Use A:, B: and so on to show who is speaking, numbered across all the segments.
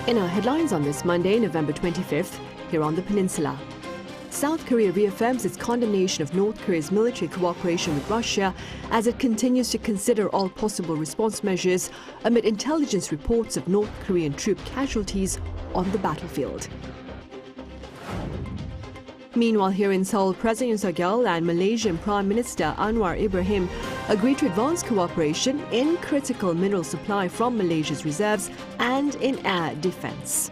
A: In our headlines on this Monday, November 25th, here on the peninsula. South Korea reaffirms its condemnation of North Korea's military cooperation with Russia as it continues to consider all possible response measures amid intelligence reports of North Korean troop casualties on the battlefield. Meanwhile, here in Seoul, President Yoon Suk-yeol and Malaysian Prime Minister Anwar Ibrahim agreed to advance cooperation in critical mineral supply from Malaysia's reserves and in air defense.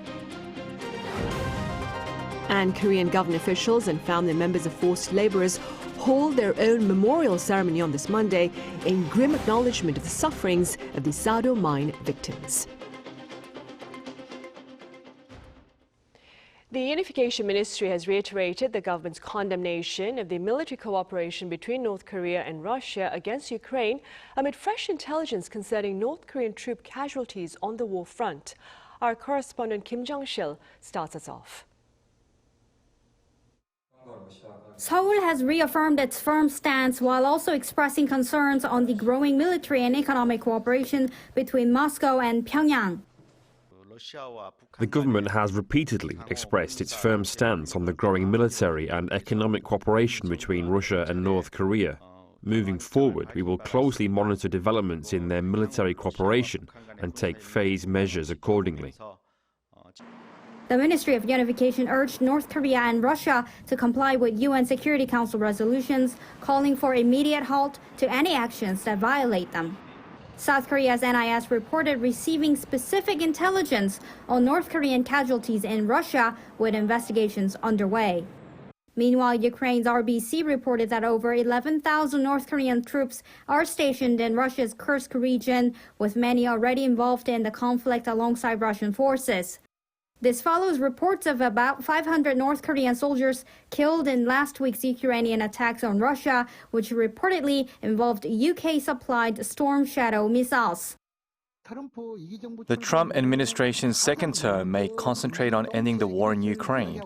A: And Korean government officials and family members of forced laborers hold their own memorial ceremony on this Monday in grim acknowledgement of the sufferings of the Sado mine victims. The Unification Ministry has reiterated the government's condemnation of the military cooperation between North Korea and Russia against Ukraine amid fresh intelligence concerning North Korean troop casualties on the war front. Our correspondent Kim Jong-sil starts us off.
B: Seoul has reaffirmed its firm stance while also expressing concerns on the growing military and economic cooperation between Moscow and Pyongyang.
C: The government has repeatedly expressed its firm stance on the growing military and economic cooperation between Russia and North Korea. Moving forward, we will closely monitor developments in their military cooperation and take phased measures accordingly.
B: The Ministry of Unification urged North Korea and Russia to comply with UN Security Council resolutions calling for immediate halt to any actions that violate them. South Korea's NIS reported receiving specific intelligence on North Korean casualties in Russia with investigations underway. Meanwhile, Ukraine's RBC reported that over 11,000 North Korean troops are stationed in Russia's Kursk region, with many already involved in the conflict alongside Russian forces. This follows reports of about 500 North Korean soldiers killed in last week's Ukrainian attacks on Russia, which reportedly involved UK-supplied Storm Shadow missiles.
D: The Trump administration's second term may concentrate on ending the war in Ukraine.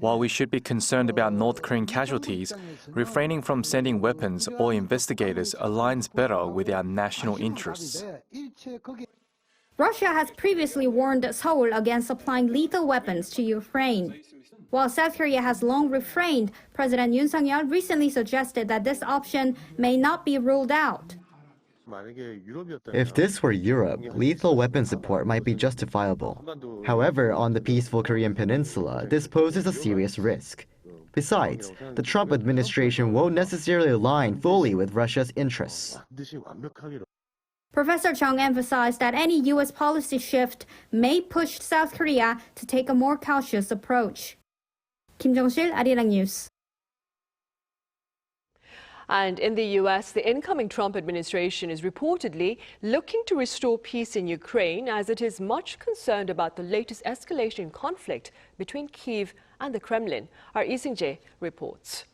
D: While we should be concerned about North Korean casualties, refraining from sending weapons or investigators aligns better with our national interests.
B: Russia has previously warned Seoul against supplying lethal weapons to Ukraine. While South Korea has long refrained, President Yoon Suk-yeol recently suggested that this option may not be ruled out.
E: If this were Europe, lethal weapon support might be justifiable. However, on the peaceful Korean peninsula, this poses a serious risk. Besides, the Trump administration won't necessarily align fully with Russia's interests.
B: Professor Chung emphasized that any U.S. policy shift may push South Korea to take a more cautious approach. Kim Jong-sil, Arirang News.
A: And in the U.S., the incoming Trump administration is reportedly looking to restore peace in Ukraine as it is much concerned about the latest escalation in conflict between Kyiv and the Kremlin. Our Eang reports.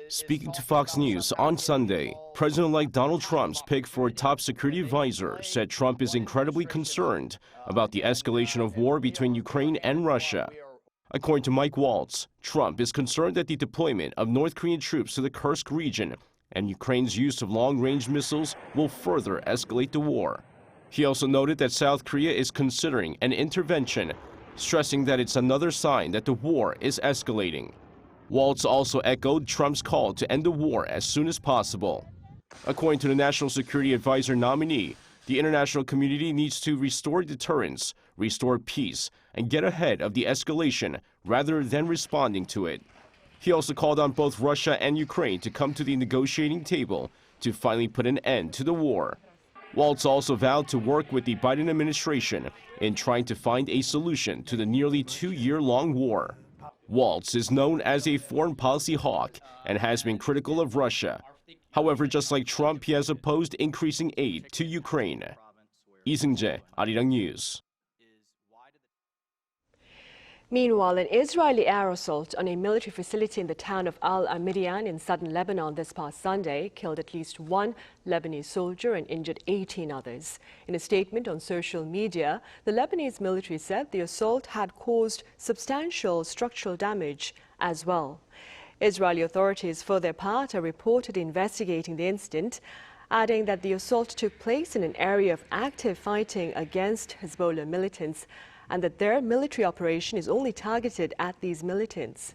F: Speaking to Fox News on Sunday, President-elect Donald Trump's pick for a top security advisor said Trump is incredibly concerned about the escalation of war between Ukraine and Russia. According to Mike Waltz, Trump is concerned that the deployment of North Korean troops to the Kursk region and Ukraine's use of long-range missiles will further escalate the war. He also noted that South Korea is considering an intervention, stressing that it's another sign that the war is escalating. Waltz also echoed Trump's call to end the war as soon as possible. According to the National Security Advisor nominee, the international community needs to restore deterrence, restore peace, and get ahead of the escalation rather than responding to it. He also called on both Russia and Ukraine to come to the negotiating table to finally put an end to the war. Waltz also vowed to work with the Biden administration in trying to find a solution to the nearly 2-year-long war. Waltz is known as a foreign policy hawk and has been critical of Russia. However, just like Trump, he has opposed increasing aid to Ukraine. Lee Jae-myung, Arirang News.
A: Meanwhile, an Israeli air assault on a military facility in the town of Al-Amidian in southern Lebanon this past Sunday killed at least one Lebanese soldier and injured 18 others. In a statement on social media, the Lebanese military said the assault had caused substantial structural damage as well. Israeli authorities, for their part, are reportedly investigating the incident adding that the assault took place in an area of active fighting against Hezbollah militants and that their military operation is only targeted at these militants.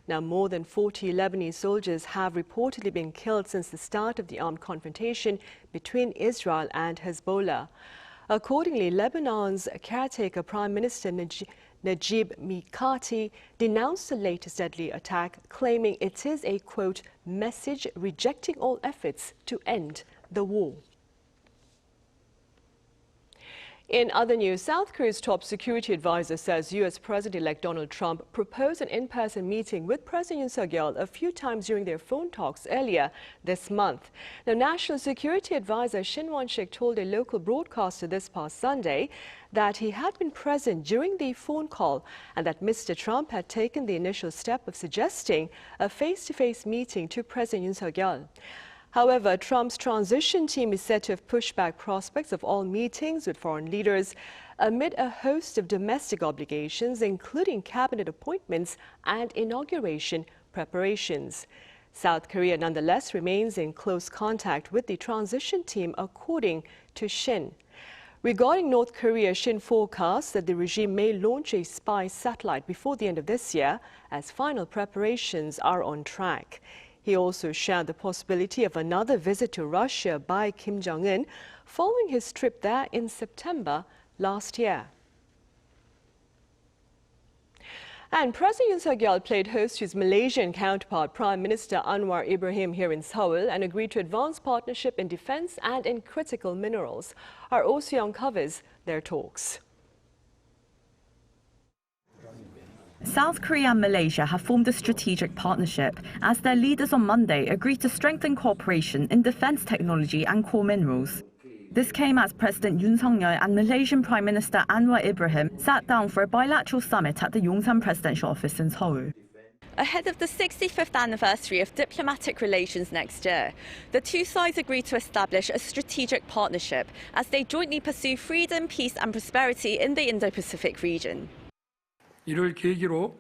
A: Now, more than 40 Lebanese soldiers have reportedly been killed since the start of the armed confrontation between Israel and Hezbollah. Accordingly, Lebanon's caretaker Prime Minister Najib Mikati denounced the latest deadly attack, claiming it is a, quote, message rejecting all efforts to end the war. In other news, South Korea's top security advisor says U.S. President-elect Donald Trump proposed an in-person meeting with President Yoon Suk-yeol a few times during their phone talks earlier this month. Now, National Security Advisor Shin Won-sik told a local broadcaster this past Sunday that he had been present during the phone call and that Mr. Trump had taken the initial step of suggesting a face-to-face meeting to President Yoon Suk-yeol. However, Trump's transition team is said to have pushed back prospects of all meetings with foreign leaders amid a host of domestic obligations, including cabinet appointments and inauguration preparations. South Korea nonetheless remains in close contact with the transition team, according to Shin. Regarding North Korea, Shin forecasts that the regime may launch a spy satellite before the end of this year, as final preparations are on track. He also shared the possibility of another visit to Russia by Kim Jong-un following his trip there in September last year. And President Yoon Suk-yeol played host to his Malaysian counterpart, Prime Minister Anwar Ibrahim, here in Seoul and agreed to advance partnership in defense and in critical minerals. Our Oh Soo-young covers their talks.
G: South Korea and Malaysia have formed a strategic partnership as their leaders on Monday agreed to strengthen cooperation in defense technology and core minerals. This came as President Yoon Suk-yeol and Malaysian Prime Minister Anwar Ibrahim sat down for a bilateral summit at the Yongsan Presidential Office in Seoul.
H: Ahead of the 65th anniversary of diplomatic relations next year, the two sides agreed to establish a strategic partnership as they jointly pursue freedom, peace and prosperity in the Indo-Pacific region.
I: 이를 계기로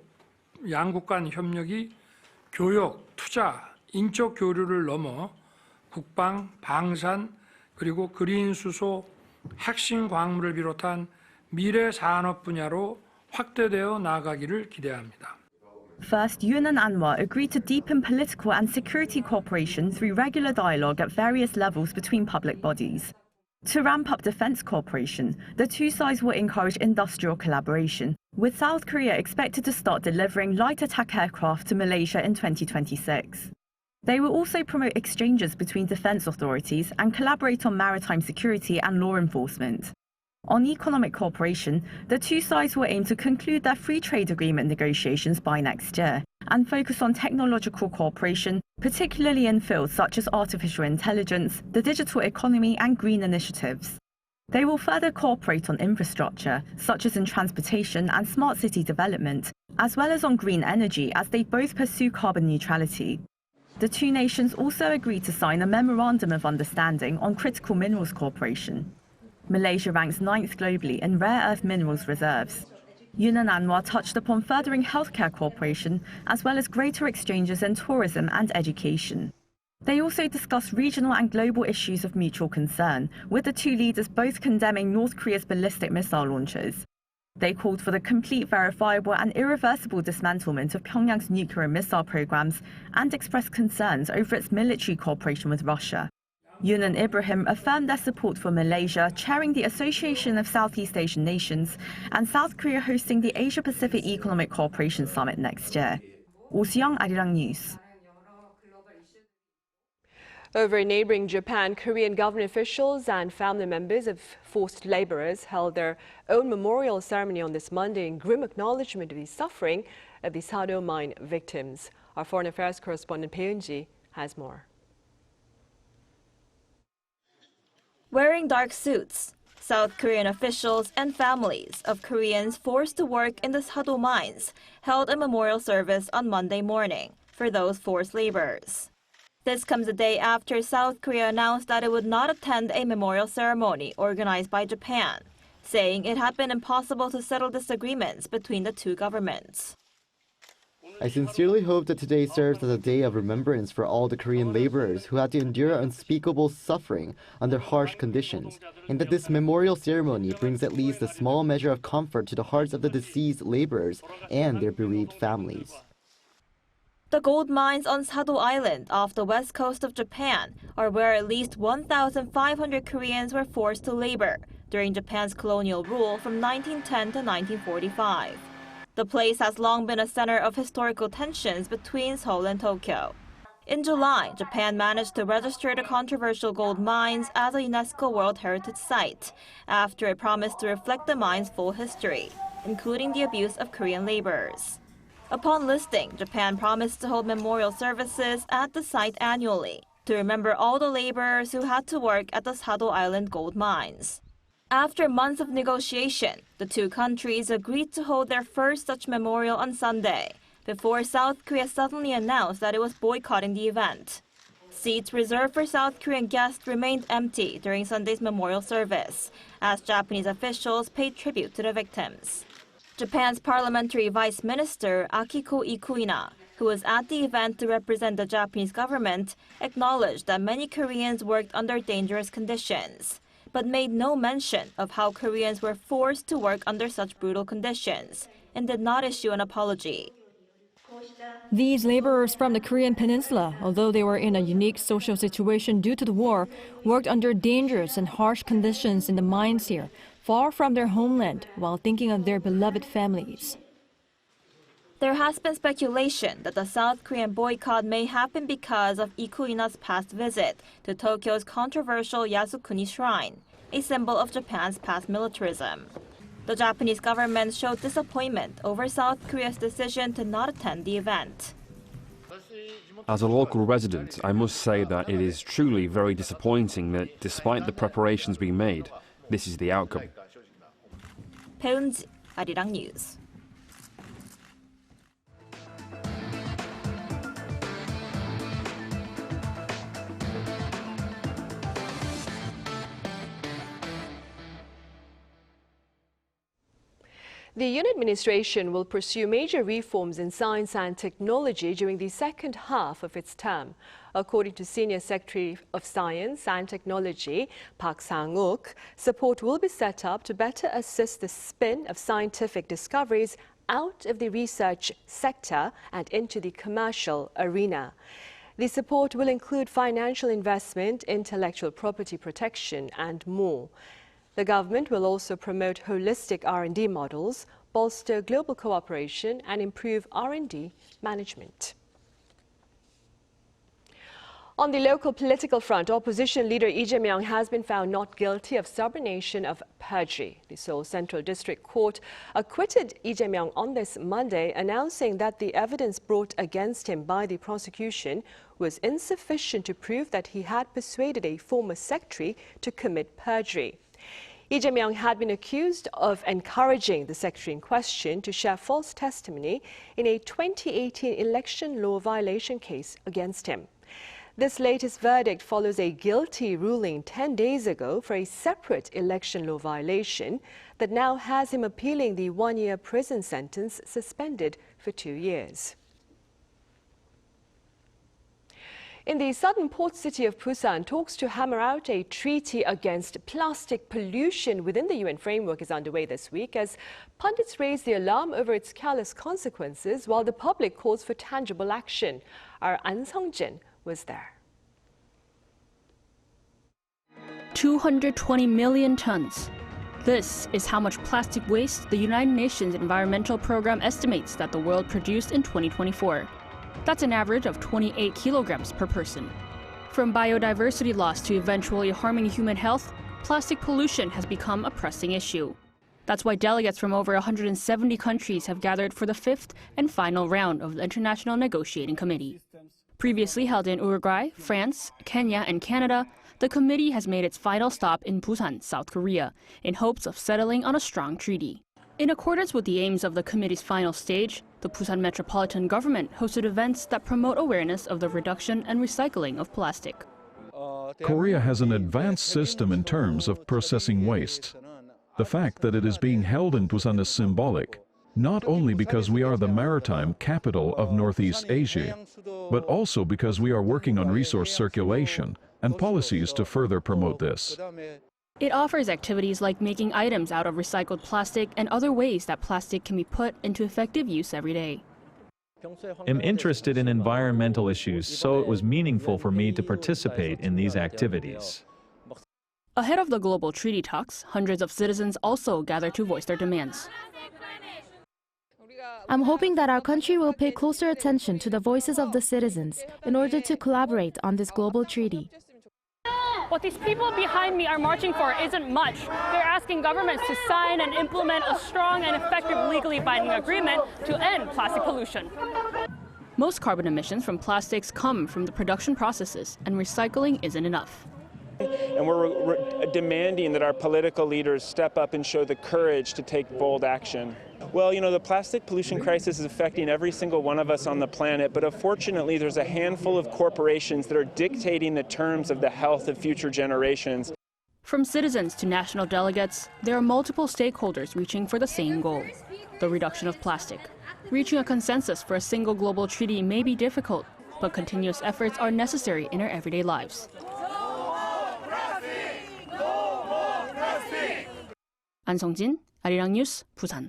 I: 양국 간 협력이 교역, 투자, 인적 교류를 넘어 국방, 방산, 그리고 그린 수소, 핵심 광물을 비롯한 미래 산업 분야로 확대되어 나아가기를 기대합니다.
G: First, Yoon and Anwar agreed to deepen political and security cooperation through regular dialogue at various levels between public bodies. To ramp up defense cooperation, the two sides will encourage industrial collaboration, with South Korea expected to start delivering light attack aircraft to Malaysia in 2026. They will also promote exchanges between defense authorities and collaborate on maritime security and law enforcement. On economic cooperation, the two sides will aim to conclude their free trade agreement negotiations by next year and focus on technological cooperation, particularly in fields such as artificial intelligence, the digital economy and green initiatives. They will further cooperate on infrastructure, such as in transportation and smart city development, as well as on green energy as they both pursue carbon neutrality. The two nations also agreed to sign a Memorandum of Understanding on critical minerals cooperation. Malaysia ranks 9th globally in rare earth minerals reserves. Yoon and Anwar touched upon furthering healthcare cooperation, as well as greater exchanges in tourism and education. They also discussed regional and global issues of mutual concern, with the two leaders both condemning North Korea's ballistic missile launches. They called for the complete, verifiable and irreversible dismantlement of Pyongyang's nuclear and missile programs and expressed concerns over its military cooperation with Russia. Yoon and Ibrahim affirmed their support for Malaysia chairing the Association of Southeast Asian Nations and South Korea hosting the Asia-Pacific Economic Cooperation Summit next year. Oh Soo-young, Arirang News.
A: Over in neighboring Japan, Korean government officials and family members of forced laborers held their own memorial ceremony on this Monday in grim acknowledgement of the suffering of the Sado mine victims. Our foreign affairs correspondent Peunji has more.
J: Wearing dark suits, South Korean officials and families of Koreans forced to work in the Sado mines held a memorial service on Monday morning for those forced laborers. This comes a day after South Korea announced that it would not attend a memorial ceremony organized by Japan, saying it had been impossible to settle disagreements between the two governments.
E: I sincerely hope that today serves as a day of remembrance for all the Korean laborers who had to endure unspeakable suffering under harsh conditions, and that this memorial ceremony brings at least a small measure of comfort to the hearts of the deceased laborers and their bereaved families.
J: The gold mines on Sado Island off the west coast of Japan are where at least 1,500 Koreans were forced to labor during Japan's colonial rule from 1910 to 1945. The place has long been a center of historical tensions between Seoul and Tokyo. In July, Japan managed to register the controversial gold mines as a UNESCO World Heritage Site after it promised to reflect the mines' full history, including the abuse of Korean laborers. Upon listing, Japan promised to hold memorial services at the site annually to remember all the laborers who had to work at the Sado Island gold mines. After months of negotiation, the two countries agreed to hold their first such memorial on Sunday, before South Korea suddenly announced that it was boycotting the event. Seats reserved for South Korean guests remained empty during Sunday's memorial service, as Japanese officials paid tribute to the victims. Japan's parliamentary vice minister Akiko Ikuina, who was at the event to represent the Japanese government, acknowledged that many Koreans worked under dangerous conditions, but made no mention of how Koreans were forced to work under such brutal conditions, and did not issue an apology.
K: These laborers from the Korean peninsula, although they were in a unique social situation due to the war, worked under dangerous and harsh conditions in the mines here, far from their homeland, while thinking of their beloved families.
J: There has been speculation that the South Korean boycott may happen because of Ikuina's past visit to Tokyo's controversial Yasukuni Shrine, a symbol of Japan's past militarism. The Japanese government showed disappointment over South Korea's decision to not attend the event.
C: As a local resident, I must say that it is truly very disappointing that despite the preparations being made, this is the outcome.
J: 배은지, Arirang News.
A: The Yoon administration will pursue major reforms in science and technology during the second half of its term. According to Senior Secretary of Science and Technology, Park Sang-uk, support will be set up to better assist the spin of scientific discoveries out of the research sector and into the commercial arena. The support will include financial investment, intellectual property protection, and more. The government will also promote holistic R&D models, bolster global cooperation, and improve R&D management. On the local political front, opposition leader Lee Jae-myung has been found not guilty of subornation of perjury. The Seoul Central District Court acquitted Lee Jae-myung on this Monday, announcing that the evidence brought against him by the prosecution was insufficient to prove that he had persuaded a former secretary to commit perjury. Lee Jae-myung had been accused of encouraging the secretary in question to share false testimony in a 2018 election law violation case against him. This latest verdict follows a guilty ruling 10 days ago for a separate election law violation that now has him appealing the one-year prison sentence suspended for 2 years. In the southern port city of Busan, talks to hammer out a treaty against plastic pollution within the UN framework is underway this week as pundits raise the alarm over its callous consequences while the public calls for tangible action. Our An Sung-jin was there.
L: 220 million tons. This is how much plastic waste the United Nations Environmental Program estimates that the world produced in 2024. That's an average of 28 kilograms per person. From biodiversity loss to eventually harming human health, plastic pollution has become a pressing issue. That's why delegates from over 170 countries have gathered for the fifth and final round of the International Negotiating Committee. Previously held in Uruguay, France, Kenya, and Canada, the committee has made its final stop in Busan, South Korea, in hopes of settling on a strong treaty. In accordance with the aims of the committee's final stage, the Busan metropolitan government hosted events that promote awareness of the reduction and recycling of plastic.
M: Korea has an advanced system in terms of processing waste. The fact that it is being held in Busan is symbolic. not only because we are the maritime capital of Northeast Asia, but also because we are working on resource circulation and policies to further promote this.
L: It offers activities like making items out of recycled plastic and other ways that plastic can be put into effective use every day.
N: I'm interested in environmental issues, so it was meaningful for me to participate in these activities.
L: Ahead of the global treaty talks, hundreds of citizens also gathered to voice their demands.
O: I'm hoping that our country will pay closer attention to the voices of the citizens in order to collaborate on this global treaty.
L: What these people behind me are marching for isn't much. They're asking governments to sign and implement a strong and effective legally binding agreement to end plastic pollution. Most carbon emissions from plastics come from the production processes, and recycling isn't enough.
P: And we're demanding that our political leaders step up and show the courage to take bold action. Well, you know, the plastic pollution crisis is affecting every single one of us on the planet, but unfortunately there's a handful of corporations that are dictating the terms of the health of future generations.
L: From citizens to national delegates, there are multiple stakeholders reaching for the same goal, the reduction of plastic. Reaching a consensus for a single global treaty may be difficult, but continuous efforts are necessary in our everyday lives. An Song-jin, Arirang News, Busan.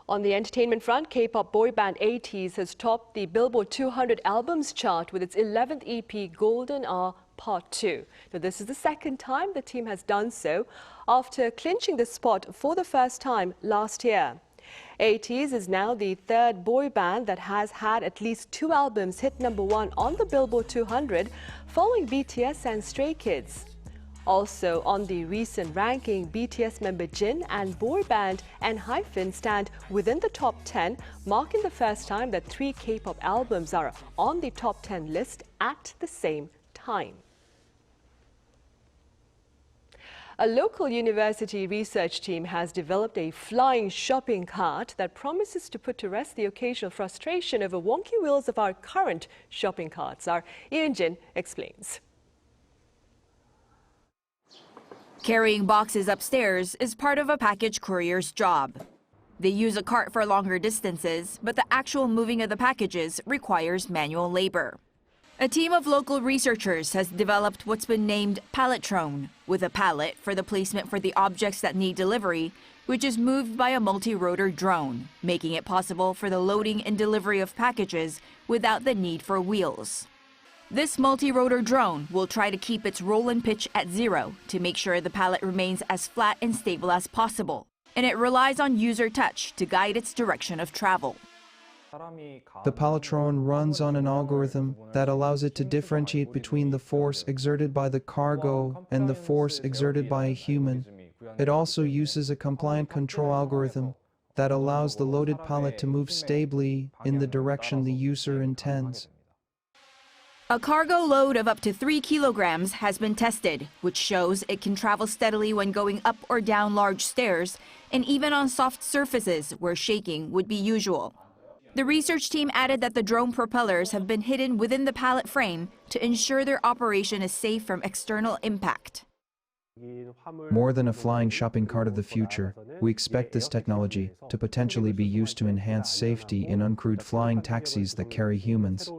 A: On the entertainment front, K-pop boy band ATEEZ has topped the Billboard 200 albums chart with its 11th EP, Golden Hour Part 2. Now, this is the second time the team has done so after clinching the spot for the first time last year. ATEEZ is now the third boy band that has had at least 2 albums hit #1 on the Billboard 200, following BTS and Stray Kids. Also on the recent ranking, BTS member Jin and boy band ENHYPEN stand within the top 10, marking the first time that 3 K-pop albums are on the top 10 list at the same time. A local university research team has developed a flying shopping cart that promises to put to rest the occasional frustration over wonky wheels of our current shopping carts. Our Eang explains.
Q: Carrying boxes upstairs is part of a package courier's job. They use a cart for longer distances, but the actual moving of the packages requires manual labor. A team of local researchers has developed what's been named Palletrone, with a pallet for the placement for the objects that need delivery, which is moved by a multi-rotor drone, making it possible for the loading and delivery of packages without the need for wheels. This multi-rotor drone will try to keep its roll and pitch at 0 to make sure the pallet remains as flat and stable as possible, and it relies on user touch to guide its direction of travel.
R: The Palletrone runs on an algorithm that allows it to differentiate between the force exerted by the cargo and the force exerted by a human. It also uses a compliant control algorithm that allows the loaded pallet to move stably in the direction the user intends.
Q: A cargo load of up to 3 kilograms has been tested, which shows it can travel steadily when going up or down large stairs and even on soft surfaces where shaking would be usual. The research team added that the drone propellers have been hidden within the pallet frame to ensure their operation is safe from external impact.
R: More than a flying shopping cart of the future, we expect this technology to potentially be used to enhance safety in uncrewed flying taxis that carry humans.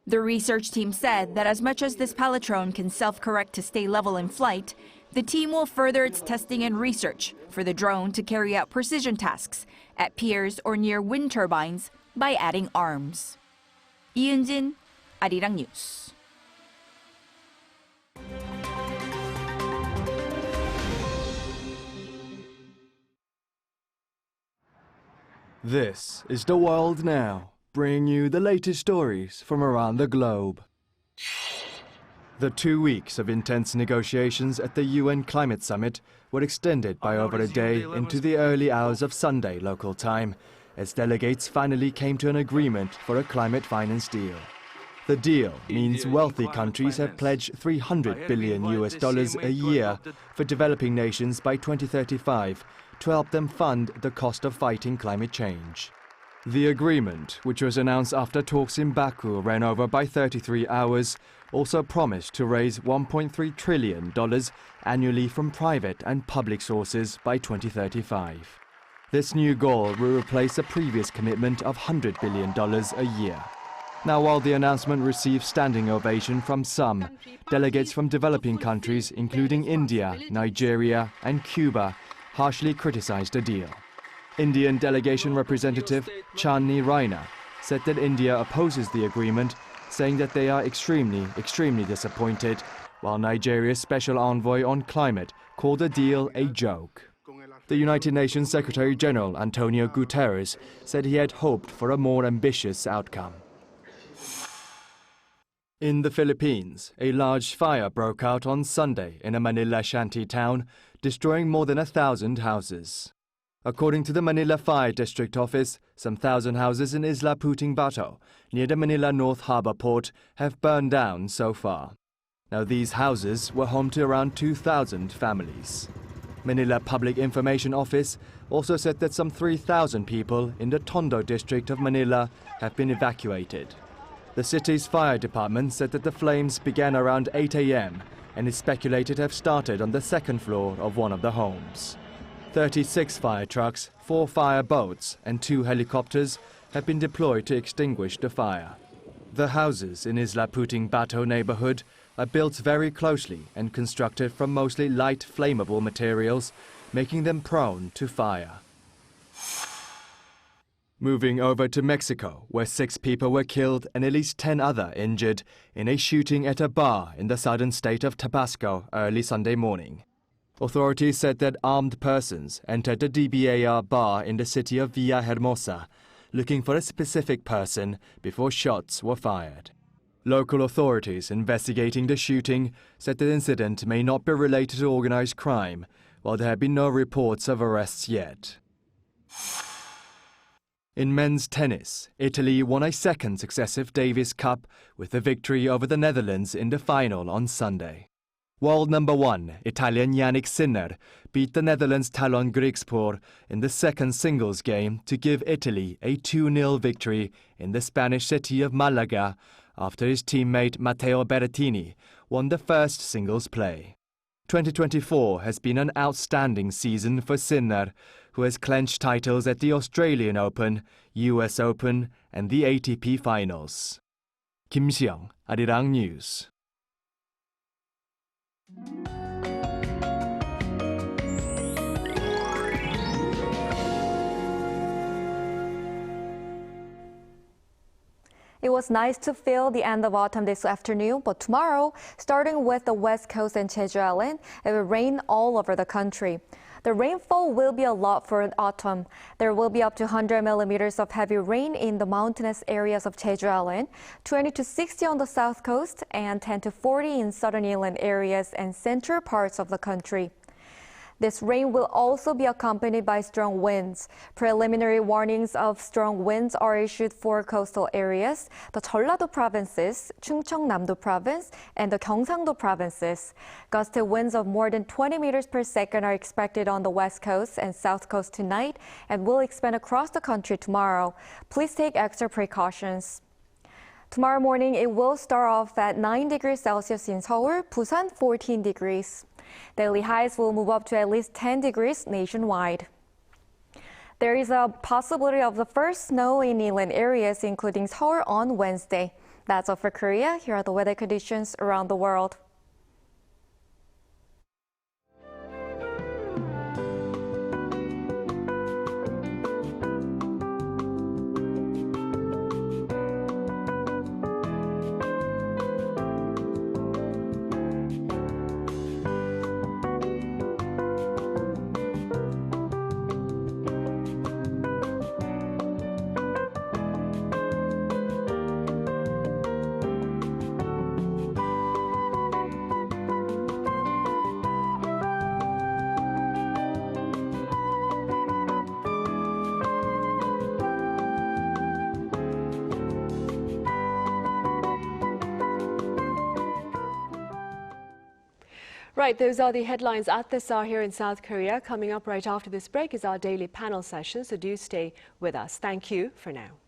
Q: The research team said that as much as this Palletrone can self-correct to stay level in flight, the team will further its testing and research for the drone to carry out precision tasks at piers or near wind turbines by adding arms. Eang, Arirang News.
S: This is The World Now, bringing you the latest stories from around the globe. The 2 weeks of intense negotiations at the UN Climate Summit were extended by over a day into the early hours of Sunday local time, as delegates finally came to an agreement for a climate finance deal. The deal means wealthy countries have pledged $300 billion a year for developing nations by 2035 to help them fund the cost of fighting climate change. The agreement, which was announced after talks in Baku ran over by 33 hours, also promised to raise $1.3 trillion annually from private and public sources by 2035. This new goal will replace a previous commitment of $100 billion a year. Now, while the announcement received standing ovation from some, delegates from developing countries including India, Nigeria and Cuba harshly criticized the deal. Indian delegation representative Chandni Raina said that India opposes the agreement, saying that they are extremely disappointed, while Nigeria's special envoy on climate called the deal a joke. The United Nations Secretary General Antonio Guterres said he had hoped for a more ambitious outcome. In the Philippines, a large fire broke out on Sunday in a Manila shanty town, destroying more than 1,000 houses. According to the Manila Fire District Office, some 1,000 houses in Isla Puting Bato, near the Manila North Harbour Port, have burned down so far. Now, these houses were home to around 2,000 families. Manila Public Information Office also said that some 3,000 people in the Tondo district of Manila have been evacuated. The city's fire department said that the flames began around 8 a.m. and is speculated to have started on the second floor of one of the homes. 36 fire trucks, 4 fire boats and 2 helicopters have been deployed to extinguish the fire. The houses in Isla Puting Bato neighborhood are built very closely and constructed from mostly light flammable materials, making them prone to fire. Moving over to Mexico, where 6 people were killed and at least 10 others injured in a shooting at a bar in the southern state of Tabasco early Sunday morning. Authorities said that armed persons entered the DBAR bar in the city of Villahermosa, looking for a specific person before shots were fired. Local authorities investigating the shooting said the incident may not be related to organized crime, while there have been no reports of arrests yet. In men's tennis, Italy won a second successive Davis Cup with a victory over the Netherlands in the final on Sunday. World number 1, Italian Yannick Sinner, beat the Netherlands' Talon Griekspoor in the second singles game to give Italy a 2-0 victory in the Spanish city of Malaga after his teammate Matteo Berrettini won the first singles play. 2024 has been an outstanding season for Sinner, who has clinched titles at the Australian Open, US Open and the ATP Finals. Kim Seong, Arirang News.
T: It was nice to feel the end of autumn this afternoon, but tomorrow, starting with the west coast and Jeju Island, it will rain all over the country. The rainfall will be a lot for autumn. There will be up to 100 millimeters of heavy rain in the mountainous areas of Jeju Island, 20 to 60 on the south coast, and 10 to 40 in southern inland areas and central parts of the country. This rain will also be accompanied by strong winds. Preliminary warnings of strong winds are issued for coastal areas, the Jeollado provinces, Chungcheongnam-do province, and the Gyeongsang-do provinces. Gusty winds of more than 20 meters per second are expected on the west coast and south coast tonight and will expand across the country tomorrow. Please take extra precautions. Tomorrow morning, it will start off at 9 degrees Celsius in Seoul, Busan 14 degrees. Daily highs will move up to at least 10 degrees nationwide. There is a possibility of the first snow in inland areas, including Seoul, on Wednesday. That's all for Korea. Here are the weather conditions around the world.
A: Right, those are the headlines at this hour here in South Korea. Coming up right after this break is our daily panel session, so do stay with us. Thank you for now.